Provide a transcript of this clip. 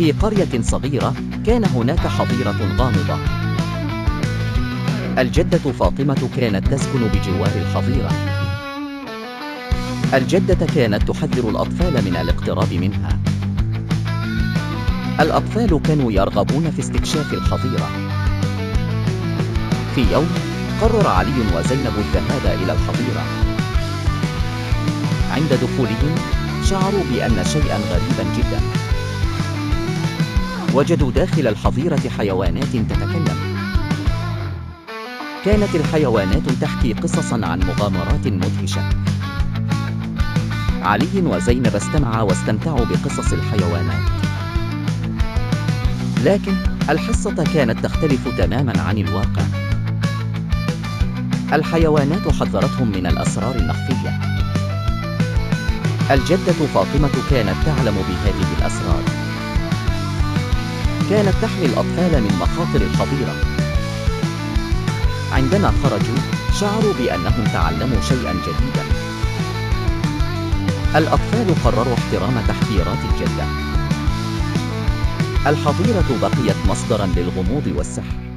في قرية صغيرة كان هناك حظيرة غامضة. الجدة فاطمة كانت تسكن بجوار الحظيرة. الجدة كانت تحذر الأطفال من الاقتراب منها. الأطفال كانوا يرغبون في استكشاف الحظيرة. في يوم قرر علي وزينب الذهاب إلى الحظيرة. عند دخولهم شعروا بأن شيئا غريبا جدا. وجدوا داخل الحظيرة حيوانات تتكلم. كانت الحيوانات تحكي قصصا عن مغامرات مدهشة. علي وزينب استمعا واستمتعوا بقصص الحيوانات. لكن الحصة كانت تختلف تماما عن الواقع. الحيوانات حذرتهم من الأسرار المخفية. الجدة فاطمة كانت تعلم بهذه الأسرار. كانت تحمي الأطفال من مخاطر الحظيرة. عندما خرجوا شعروا بأنهم تعلموا شيئا جديدا. الأطفال قرروا احترام تحذيرات الجدة. الحظيرة بقيت مصدرا للغموض والسحر.